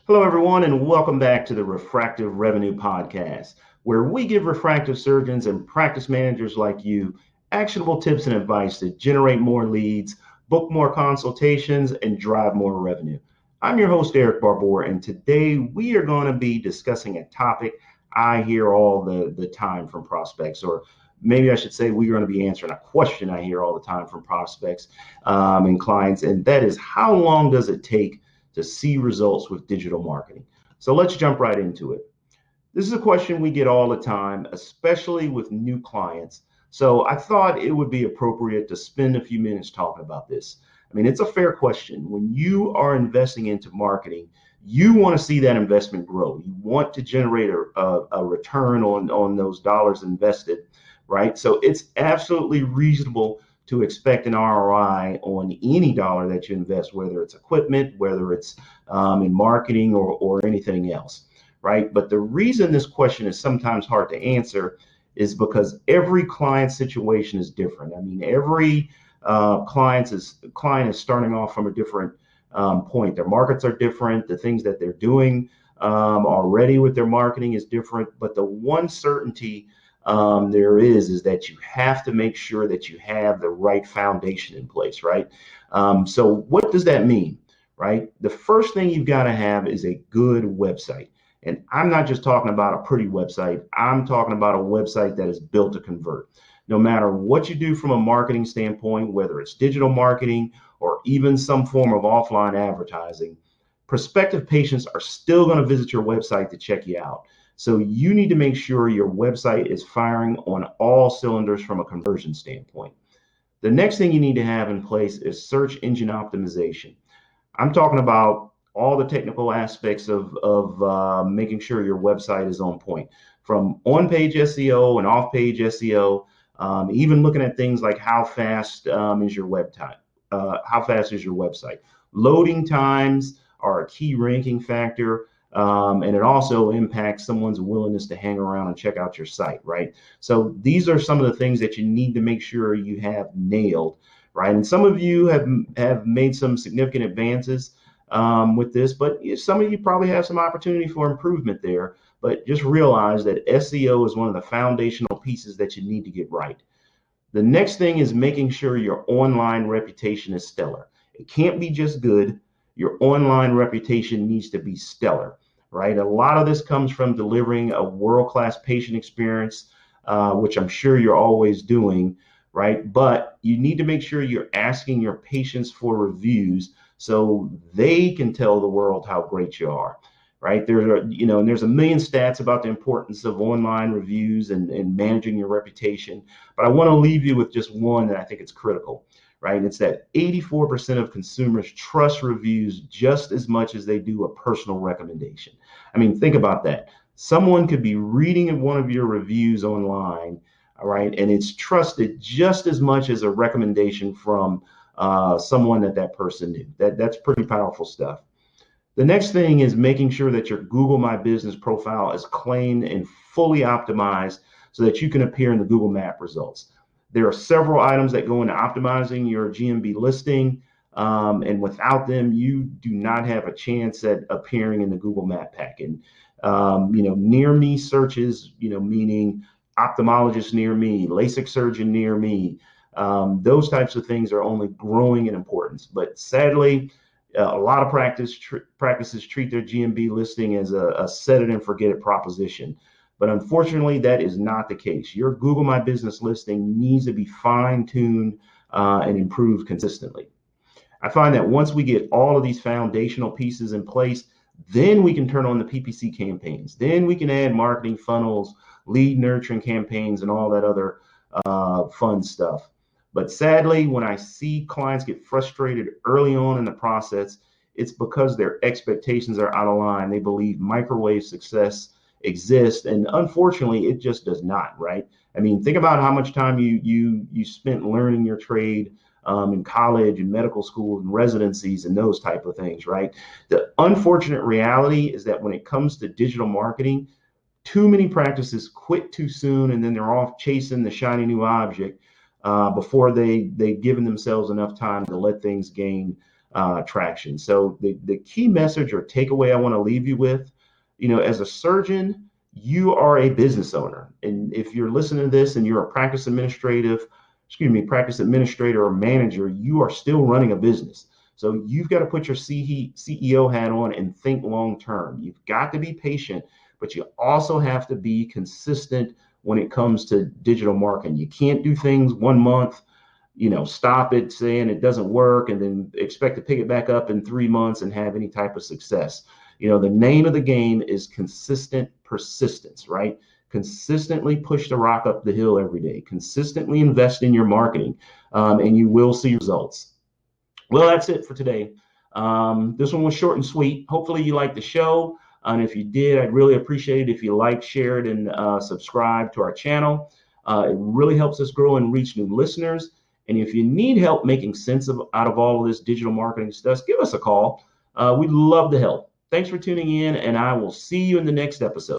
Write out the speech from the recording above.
Hello, everyone, and welcome back to the Refractive Revenue Podcast, where we give refractive surgeons and practice managers like you actionable tips and advice to generate more leads, book more consultations, and drive more revenue. I'm your host, Eric Barbour, and today we are going to be discussing a topic I hear all the time from prospects, or maybe I should say we're going to be answering a question I hear all the time from prospects and clients, and that is, how long does it take to see results with digital marketing? So let's jump right into it. This is a question we get all the time, especially with new clients. So I thought it would be appropriate to spend a few minutes talking about this. I mean, it's a fair question. When you are investing into marketing, you want to see that investment grow. You want to generate a return on those dollars invested, right? So it's absolutely reasonable to expect an ROI on any dollar that you invest, whether it's equipment, whether it's in marketing or anything else, right? But the reason this question is sometimes hard to answer is because every client situation is different. I mean, every client is starting off from a different point. Their markets are different. The things that they're doing already with their marketing is different. But the one certainty there is that you have to make sure that you have the right foundation in place, right? So what does that mean, right? The first thing you've got to have is a good website. And I'm not just talking about a pretty website. I'm talking about a website that is built to convert. No matter what you do from a marketing standpoint, whether it's digital marketing or even some form of offline advertising, prospective patients are still going to visit your website to check you out. So you need to make sure your website is firing on all cylinders from a conversion standpoint. The next thing you need to have in place is search engine optimization. I'm talking about all the technical aspects of making sure your website is on point, from on-page SEO and off-page SEO, even looking at things like how fast is your website. Loading times are a key ranking factor. And it also impacts someone's willingness to hang around and check out your site, right? So these are some of the things that you need to make sure you have nailed, right? And some of you have made some significant advances with this, but some of you probably have some opportunity for improvement there. But just realize that SEO is one of the foundational pieces that you need to get right. The next thing is making sure your online reputation is stellar. It can't be just good. Your online reputation needs to be stellar, right? A lot of this comes from delivering a world-class patient experience, which I'm sure you're always doing, right? But you need to make sure you're asking your patients for reviews so they can tell the world how great you are, right? There's a million stats about the importance of online reviews and managing your reputation, but I want to leave you with just one that I think is critical. Right? It's that 84% of consumers trust reviews just as much as they do a personal recommendation. I mean, think about that. Someone could be reading one of your reviews online, all right, and it's trusted just as much as a recommendation from someone that person knew. That's pretty powerful stuff. The next thing is making sure that your Google My Business profile is clean and fully optimized so that you can appear in the Google Map results. There are several items that go into optimizing your GMB listing, and without them, you do not have a chance at appearing in the Google Map pack. And near me searches, meaning ophthalmologist near me, LASIK surgeon near me, those types of things are only growing in importance. But sadly, a lot of practices treat their GMB listing as a set it and forget it proposition. But unfortunately, that is not the case. Your Google My Business listing needs to be fine-tuned and improved consistently. I find that once we get all of these foundational pieces in place, then we can turn on the PPC campaigns. Then we can add marketing funnels, lead nurturing campaigns, and all that other fun stuff. But sadly, when I see clients get frustrated early on in the process, it's because their expectations are out of line. They believe microwave success exist, and unfortunately it just does not, right? I mean, think about how much time you spent learning your trade in college and medical school and residencies and those type of things, right? The unfortunate reality is that when it comes to digital marketing, too many practices quit too soon, and then they're off chasing the shiny new object before they've given themselves enough time to let things gain traction. So the key message or takeaway I want to leave you with, as a surgeon, you are a business owner. And if you're listening to this and you're a practice administrator or manager, you are still running a business. So you've got to put your CEO hat on and think long term. You've got to be patient, but you also have to be consistent when it comes to digital marketing. You can't do things 1 month, stop it saying it doesn't work and then expect to pick it back up in 3 months and have any type of success. The name of the game is consistent persistence, right? Consistently push the rock up the hill every day. Consistently invest in your marketing, and you will see results. Well, that's it for today. This one was short and sweet. Hopefully you liked the show. And if you did, I'd really appreciate it if you like, shared, and subscribe to our channel. It really helps us grow and reach new listeners. And if you need help making sense out of all of this digital marketing stuff, give us a call. We'd love to help. Thanks for tuning in, and I will see you in the next episode.